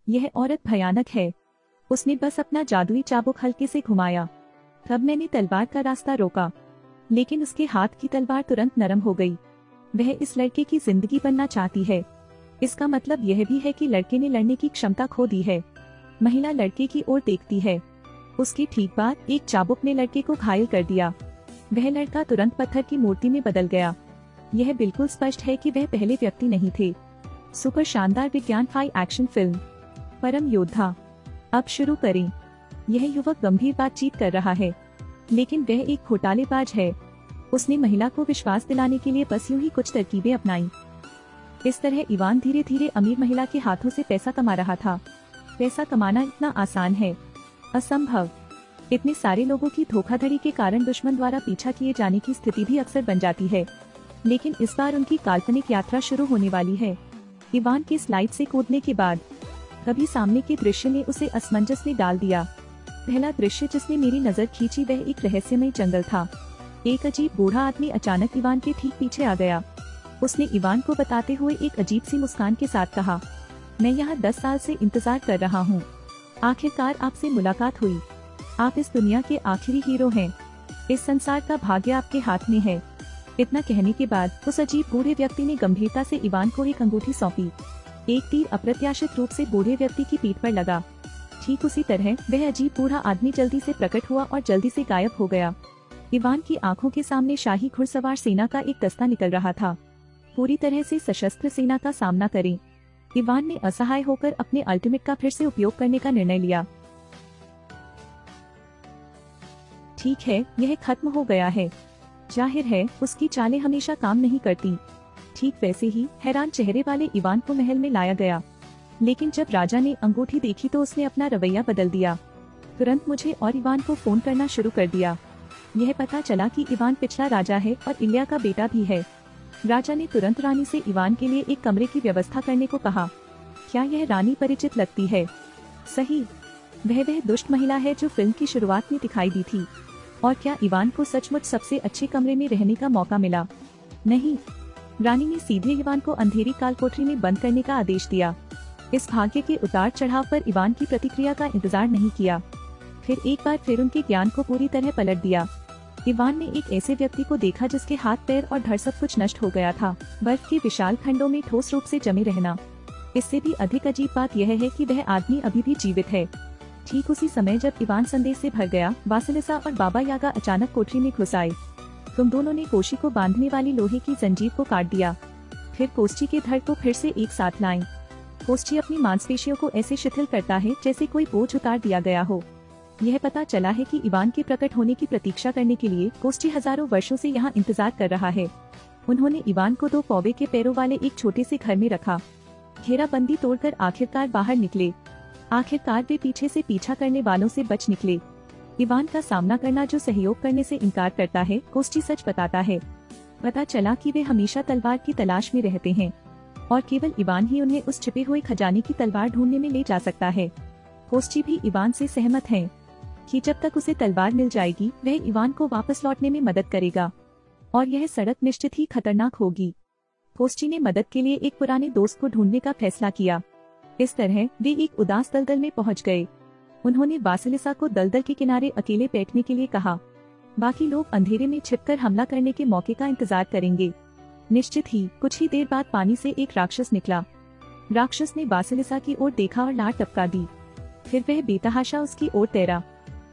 यह औरत भयानक है। उसने बस अपना जादुई चाबुक हल्के से घुमाया। तब मैंने तलवार का रास्ता रोका, लेकिन उसके हाथ की तलवार तुरंत नरम हो गई। वह इस लड़के की जिंदगी बनना चाहती है। इसका मतलब यह भी है कि लड़के ने लड़ने की क्षमता खो दी है। महिला लड़के की ओर देखती है। उसकी ठीक बाद एक चाबुक ने लड़के को घायल कर दिया। वह लड़का तुरंत पत्थर की मूर्ति में बदल गया। यह बिल्कुल स्पष्ट है कि वह पहले व्यक्ति नहीं थे। सुपर शानदार विज्ञान फाई एक्शन फिल्म परम योद्धा। अब शुरू करें। यह युवक गंभीर बातचीत कर रहा है, लेकिन वह एक घोटालेबाज है। उसने महिला को विश्वास दिलाने के लिए बस यूं ही कुछ तरकीबें अपनाई। इस तरह इवान धीरे धीरे अमीर महिला के हाथों से पैसा कमा रहा था। पैसा कमाना इतना आसान है? असंभव। इतने सारे लोगों की धोखाधड़ी के कारण दुश्मन द्वारा पीछा किए जाने की स्थिति भी अक्सर बन जाती है। लेकिन इस बार उनकी काल्पनिक यात्रा शुरू होने वाली है। इवान के स्लाइड से कूदने के बाद कभी सामने के दृश्य ने उसे असमंजस में डाल दिया। पहला दृश्य जिसने मेरी नजर खींची वह एक रहस्यमय जंगल था। एक अजीब बूढ़ा आदमी अचानक इवान के ठीक पीछे आ गया। उसने इवान को बताते हुए एक अजीब सी मुस्कान के साथ कहा, मैं यहाँ 10 साल से इंतजार कर रहा हूँ। आखिरकार आपसे मुलाकात हुई। आप इस दुनिया के आखिरी हीरो हैं। इस संसार का भाग्य आपके हाथ में है। इतना कहने के बाद उस अजीब बूढ़े व्यक्ति ने गंभीरता से इवान को एक अंगूठी सौंपी। एक तीर अप्रत्याशित रूप से बूढ़े व्यक्ति की पीठ पर लगा। ठीक उसी तरह वह अजीब बूढ़ा आदमी जल्दी से प्रकट हुआ और जल्दी से गायब हो गया। इवान की आंखों के सामने शाही घुड़सवार सेना का एक दस्ता निकल रहा था, पूरी तरह से सशस्त्र सेना का सामना करें। इवान ने असहाय होकर अपने अल्टीमेट का फिर से उपयोग करने का निर्णय लिया। ठीक है, यह खत्म हो गया है। जाहिर है उसकी चालें हमेशा काम नहीं करती। ठीक वैसे ही हैरान चेहरे वाले इवान को महल में लाया गया। लेकिन जब राजा ने अंगूठी देखी तो उसने अपना रवैया बदल दिया। तुरंत मुझे और इवान को फोन करना शुरू कर दिया। यह पता चला कि इवान पिछला राजा है और इल्या का बेटा भी है। राजा ने तुरंत रानी से इवान के लिए एक कमरे की व्यवस्था करने को कहा। क्या यह रानी परिचित लगती है? सही, वह दुष्ट महिला है जो फिल्म की शुरुआत में दिखाई दी थी। और क्या इवान को सचमुच सबसे अच्छे कमरे में रहने का मौका मिला? नहीं, रानी ने सीधे इवान को अंधेरी काल कोठरी में बंद करने का आदेश दिया। इस भाग्य के उतार चढ़ाव पर इवान की प्रतिक्रिया का इंतजार नहीं किया। फिर एक बार फिर उनके ज्ञान को पूरी तरह पलट दिया। इवान ने एक ऐसे व्यक्ति को देखा जिसके हाथ पैर और धड़ सब कुछ नष्ट हो गया था। बर्फ के विशाल खंडों में ठोस रूप से जमे रहना। इससे भी अधिक अजीब बात यह है कि वह आदमी अभी भी जीवित है। ठीक उसी समय जब इवान संदेश से भर गया, वासिलिसा और बाबा यागा अचानक कोठरी में घुस आए। तुम दोनों ने कोशी को बांधने वाली लोहे की जंजीर को काट दिया। फिर कोष्ठी के धड़ को फिर से एक साथ लाएं। कोष्ठी अपनी मांसपेशियों को ऐसे शिथिल करता है जैसे कोई बोझ उतार दिया गया हो। यह पता चला है कि इवान के प्रकट होने की प्रतीक्षा करने के लिए कोष्ठी हजारों वर्षों से यहाँ इंतजार कर रहा है। उन्होंने इवान को 2 कौवे के पैरों वाले एक छोटे से घर में रखा। घेराबंदी तोड़कर आखिरकार बाहर निकले। आखिरकार वे पीछे से पीछा करने वालों से बच निकले। इवान का सामना करना जो सहयोग करने से इनकार करता है, कोष्ठी सच बताता है। पता चला कि वे हमेशा तलवार की तलाश में रहते हैं और केवल इवान ही उन्हें उस छिपे हुए खजाने की तलवार ढूंढने में ले जा सकता है। कोष्ठी भी इवान से सहमत है कि जब तक उसे तलवार मिल जाएगी वह इवान को वापस लौटने में मदद करेगा और यह सड़क निश्चित ही खतरनाक होगी। कोष्ठी ने मदद के लिए एक पुराने दोस्त को ढूंढने का फैसला किया। इस तरह वे एक उदास दलदल में पहुंच गए। उन्होंने वासिलिसा को दलदल के किनारे अकेले बैठने के लिए कहा। बाकी लोग अंधेरे में छिपकर हमला करने के मौके का इंतजार करेंगे। निश्चित ही कुछ ही देर बाद पानी से एक राक्षस निकला। राक्षस ने वासिलिसा की ओर देखा और लार टपका दी। फिर वह बेतहाशा उसकी ओर तैरा।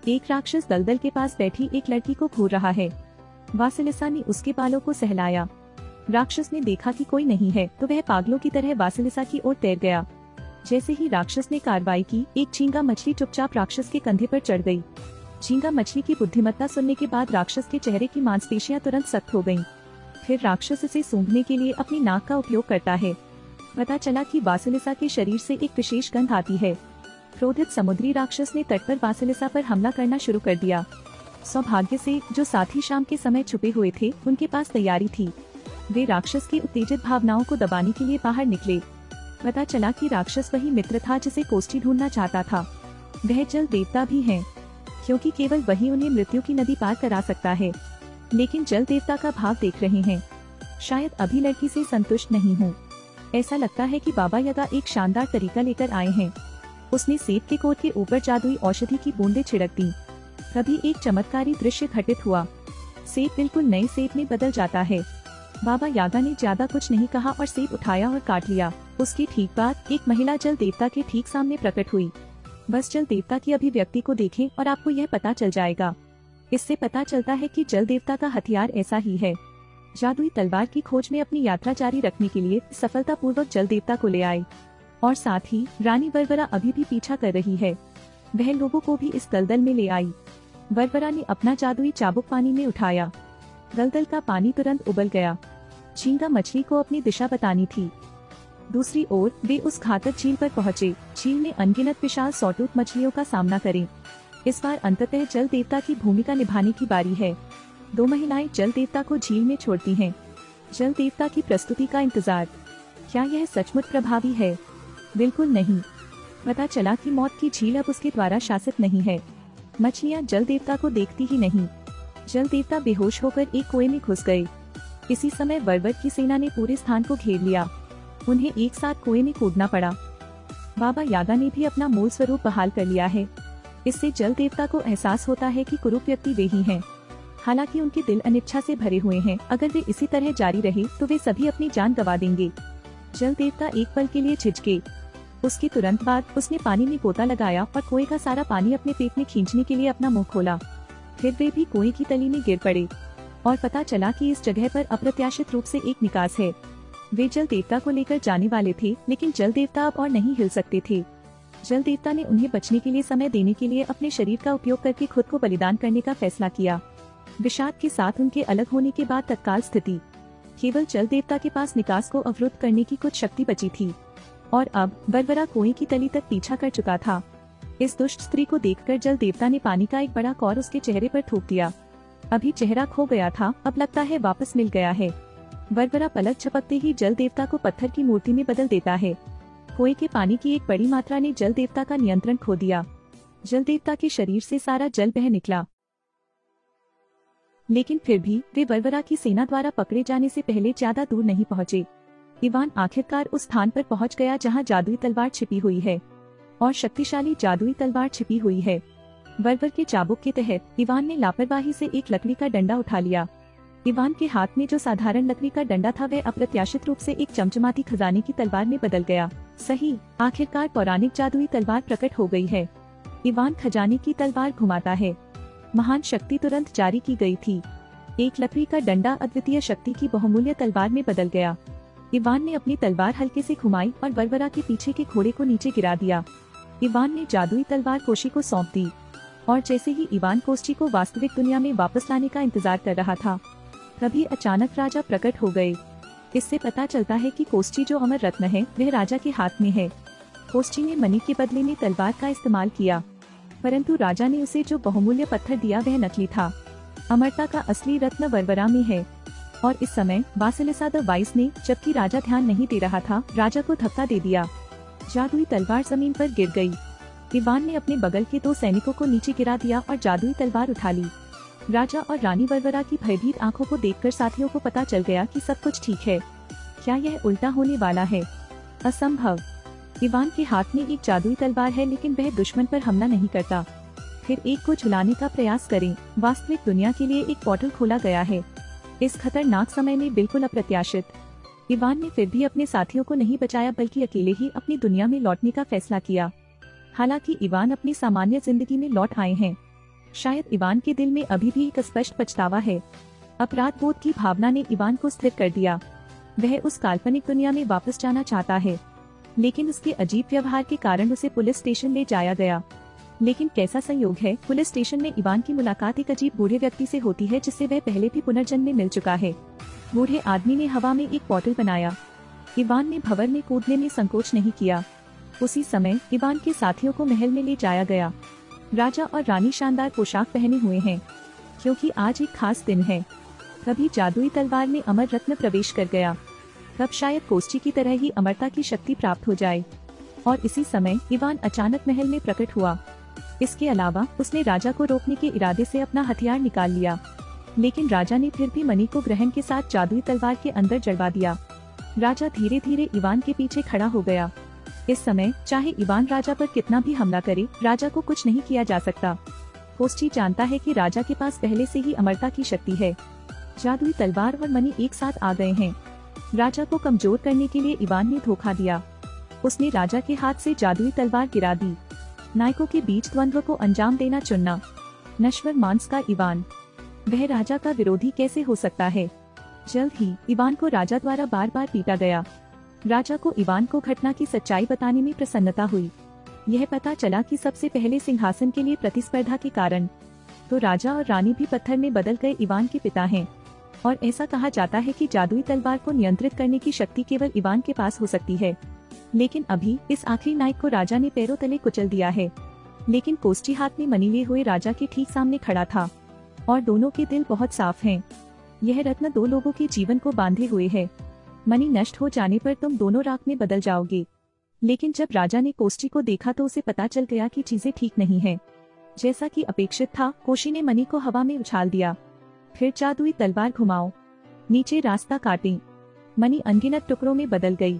एक राक्षस दलदल के पास बैठी एक लड़की को घूर रहा है। वासिलिसा ने उसके बालों को सहलाया। राक्षस ने देखा कि कोई नहीं है तो वह पागलों की तरह वासिलिसा की ओर तैर गया। जैसे ही राक्षस ने कार्रवाई की, एक झींगा मछली चुपचाप राक्षस के कंधे पर चढ़ गई। झींगा मछली की बुद्धिमत्ता सुनने के बाद राक्षस के चेहरे की मांसपेशियां तुरंत सख्त हो गईं। फिर राक्षस इसे सूंघने के लिए अपनी नाक का उपयोग करता है। पता चला कि वासिलिसा के शरीर से एक विशेष गंध आती है। क्रोधित समुद्री राक्षस ने तट पर वासिलिसा पर हमला करना शुरू कर दिया। सौभाग्य से जो साथी शाम के समय छुपे हुए थे उनके पास तैयारी थी। वे राक्षस की उत्तेजित भावनाओं को दबाने के लिए बाहर निकले। पता चला कि राक्षस वही मित्र था जिसे कोष्ठी ढूंढना चाहता था। वह जल देवता भी है, क्योंकि केवल वही उन्हें मृत्यु की नदी पार करा सकता है। लेकिन जल देवता का भाव देख रहे हैं। शायद अभी लड़की से संतुष्ट नहीं हूँ। ऐसा लगता है कि बाबा यागा एक शानदार तरीका लेकर आए हैं। उसने सेब के कोट के ऊपर जादुई औषधि की बूंदें छिड़क दी। तभी एक चमत्कारी दृश्य घटित हुआ। सेब बिल्कुल नए सेब में बदल जाता है। बाबा यागा ने ज्यादा कुछ नहीं कहा और सेब उठाया और काट लिया। उसकी ठीक बाद एक महिला जल देवता के ठीक सामने प्रकट हुई। बस जल देवता की अभिव्यक्ति को देखें और आपको यह पता चल जाएगा। इससे पता चलता है कि जल देवता का हथियार ऐसा ही है। जादुई तलवार की खोज में अपनी यात्रा जारी रखने के लिए सफलतापूर्वक जल देवता को ले आए और साथ ही रानी बरबरा अभी भी पीछा कर रही है। वह लोगों को भी इस दलदल में ले आई। बरबरा ने अपना जादुई चाबुक पानी में उठाया। दलदल का पानी तुरंत उबल गया। झींगा मछली को अपनी दिशा बतानी थी। दूसरी ओर वे उस घातक झील पर पहुँचे। झील में अनगिनत विशाल सौटूथ मछलियों का सामना करें। इस बार अंततः जल देवता की भूमिका निभाने की बारी है। दो महिलाएं जल देवता को झील में छोड़ती हैं। जल देवता की प्रस्तुति का इंतजार। क्या यह सचमुच प्रभावी है? बिल्कुल नहीं। पता चला कि मौत की झील अब उसके द्वारा शासित नहीं है। मछलियां जल देवता को देखती ही नहीं। जल देवता बेहोश होकर एक कुएं में घुस गए। इसी समय बर्बर की सेना ने पूरे स्थान को घेर लिया। उन्हें एक साथ कुएं में कूदना पड़ा। बाबा यागा ने भी अपना मूल स्वरूप बहाल कर लिया है। इससे जल देवता को एहसास होता है कि कुरूप व्यक्ति वे ही हैं। हालांकि उनके दिल अनिच्छा से भरे हुए हैं। अगर वे इसी तरह जारी रहे तो वे सभी अपनी जान गंवा देंगे। जल देवता एक पल के लिए झिझके। उसके तुरंत बाद उसने पानी में गोता लगाया और कुएं का सारा पानी अपने पेट में खींचने के लिए अपना मुंह खोला। फिर वे भी कुएं की तली में गिर पड़े और पता चला कि इस जगह पर अप्रत्याशित रूप से एक निकास है। वे जल देवता को लेकर जाने वाले थे, लेकिन जल देवता अब और नहीं हिल सकते थे। जल देवता ने उन्हें बचने के लिए समय देने के लिए अपने शरीर का उपयोग करके खुद को बलिदान करने का फैसला किया। विषाद के साथ उनके अलग होने के बाद तत्काल स्थिति। केवल जल देवता के पास निकास को अवरुद्ध करने की कुछ शक्ति बची थी और अब बरबरा कुएं की तली तक पीछा कर चुका था। इस दुष्ट स्त्री को देखकर जल देवता ने पानी का एक बड़ा कौर उसके चेहरे पर थूक दिया। अभी चेहरा खो गया था, अब लगता है वापस मिल गया है। बरबरा पलक झपकते ही जल देवता को पत्थर की मूर्ति में बदल देता है। कुएं के पानी की एक बड़ी मात्रा ने जल देवता का नियंत्रण खो दिया। जल देवता के शरीर से सारा जल बह निकला। लेकिन फिर भी वे बरबरा की सेना द्वारा पकड़े जाने से पहले ज्यादा दूर नहीं पहुँचे। इवान आखिरकार उस स्थान पर पहुँच गया जहाँ जादुई तलवार छिपी हुई है और शक्तिशाली जादुई तलवार छिपी हुई है। बर्बर के चाबुक के तहत इवान ने लापरवाही से एक लकड़ी का डंडा उठा लिया। इवान के हाथ में जो साधारण लकड़ी का डंडा था वह अप्रत्याशित रूप से एक चमचमाती खजाने की तलवार में बदल गया। सही, आखिरकार पौराणिक जादुई तलवार प्रकट हो गई है। इवान खजाने की तलवार घुमाता है। महान शक्ति तुरंत जारी की गई थी। एक लकड़ी का डंडा अद्वितीय शक्ति की बहुमूल्य तलवार में बदल गया। इवान ने अपनी तलवार हल्के से घुमाई और बरबरा के पीछे के घोड़े को नीचे गिरा दिया। इवान ने जादुई तलवार कोशी को सौंप दी और जैसे ही इवान कोस्ची को वास्तविक दुनिया में वापस लाने का इंतजार कर रहा था, तभी अचानक राजा प्रकट हो गए। इससे पता चलता है कि कोस्ची जो अमर रत्न है वह राजा के हाथ में है। कोस्ची ने मणि के बदले में तलवार का इस्तेमाल किया, परंतु राजा ने उसे जो बहुमूल्य पत्थर दिया वह नकली था। अमरता का असली रत्न बरबरा में है। और इस समय बासिलिसा द वाइस ने, जबकि राजा ध्यान नहीं दे रहा था, राजा को धक्का दे दिया। जादुई तलवार जमीन पर गिर गई। इवान ने अपने बगल के 2 सैनिकों को नीचे गिरा दिया और जादुई तलवार उठा ली। राजा और रानी बरबरा की भयभीत आंखों को देखकर साथियों को पता चल गया कि सब कुछ ठीक है। क्या यह उल्टा होने वाला है? असंभव। इवान के हाथ में एक जादुई तलवार है, लेकिन वह दुश्मन पर हमला नहीं करता। फिर एक को झुलाने का प्रयास करें। वास्तविक दुनिया के लिए एक पोर्टल खोला गया है। इस खतरनाक समय में बिल्कुल अप्रत्याशित। इवान ने फिर भी अपने साथियों को नहीं बचाया, बल्कि अकेले ही अपनी दुनिया में लौटने का फैसला किया। हालांकि इवान अपनी सामान्य जिंदगी में लौट आए हैं। शायद इवान के दिल में अभी भी एक स्पष्ट पछतावा है। अपराध बोध की भावना ने इवान को स्थिर कर दिया। वह उस काल्पनिक दुनिया में वापस जाना चाहता है, लेकिन उसके अजीब व्यवहार के कारण उसे पुलिस स्टेशन ले जाया गया। लेकिन कैसा संयोग है, पुलिस स्टेशन में इवान की मुलाकात एक अजीब बूढ़े व्यक्ति से होती है जिससे वह पहले भी पुनर्जन्म में मिल चुका है। बूढ़े आदमी ने हवा में एक पोर्टल बनाया। इवान ने भंवर में कूदने में संकोच नहीं किया। उसी समय इवान के साथियों को महल में ले जाया गया। राजा और रानी शानदार पोशाक पहने हुए हैं, क्योंकि आज एक खास दिन है। तभी जादुई तलवार में अमर रत्न प्रवेश कर गया। तब शायद कोस्ची की तरह ही अमरता की शक्ति प्राप्त हो जाए। और इसी समय इवान अचानक महल में प्रकट हुआ। इसके अलावा उसने राजा को रोकने के इरादे से अपना हथियार निकाल लिया, लेकिन राजा ने फिर भी मणि को ग्रहण के साथ जादुई तलवार के अंदर जड़वा दिया। राजा धीरे धीरे इवान के पीछे खड़ा हो गया। इस समय चाहे इवान राजा पर कितना भी हमला करे, राजा को कुछ नहीं किया जा सकता। कोस्टी जानता है कि राजा के पास पहले से ही अमरता की शक्ति है। जादुई तलवार और मणि एक साथ आ गए हैं। राजा को कमजोर करने के लिए इवान ने धोखा दिया। उसने राजा के हाथ से जादुई तलवार गिरा दी। नायकों के बीच द्वंद्व को अंजाम देना चुनना। नश्वर मांस का इवान, वह राजा का विरोधी कैसे हो सकता है। जल्द ही इवान को राजा द्वारा बार बार पीटा गया। राजा को इवान को घटना की सच्चाई बताने में प्रसन्नता हुई। यह पता चला कि सबसे पहले सिंहासन के लिए प्रतिस्पर्धा के कारण तो राजा और रानी भी पत्थर में बदल गए इवान के पिता हैं। और ऐसा कहा जाता है कि जादुई तलवार को नियंत्रित करने की शक्ति केवल इवान के पास हो सकती है। लेकिन अभी इस आखिरी नायक को राजा ने पैरों तले कुचल दिया है। लेकिन कोस्टी हाथ में मणि लिए हुए राजा के ठीक सामने खड़ा था और दोनों के दिल बहुत साफ हैं। यह रत्न दो लोगों के जीवन को बांधे हुए है। मणि नष्ट हो जाने पर तुम दोनों राख में बदल जाओगे। लेकिन जब राजा ने कोस्टी को देखा तो उसे पता चल गया कि चीजें ठीक नहीं है। जैसा कि अपेक्षित था, कोशी ने मणि को हवा में उछाल दिया। फिर जादुई तलवार घुमाओ, नीचे रास्ता काटें। मणि अनगिनत टुकड़ों में बदल गई।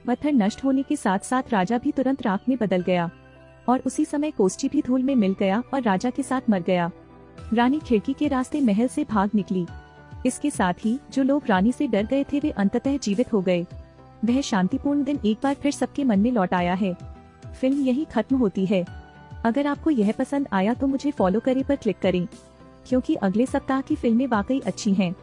पत्थर नष्ट होने के साथ साथ राजा भी तुरंत राख में बदल गया और उसी समय कोस्टी भी धूल में मिल गया और राजा के साथ मर गया। रानी खिड़की के रास्ते महल से भाग निकली। इसके साथ ही जो लोग रानी से डर गए थे वे अंततः जीवित हो गए। वह शांतिपूर्ण दिन एक बार फिर सबके मन में लौट आया है। फिल्म यही खत्म होती है। अगर आपको यह पसंद आया तो मुझे फॉलो करें पर क्लिक करें, क्योंकि अगले सप्ताह की फिल्में वाकई अच्छी हैं।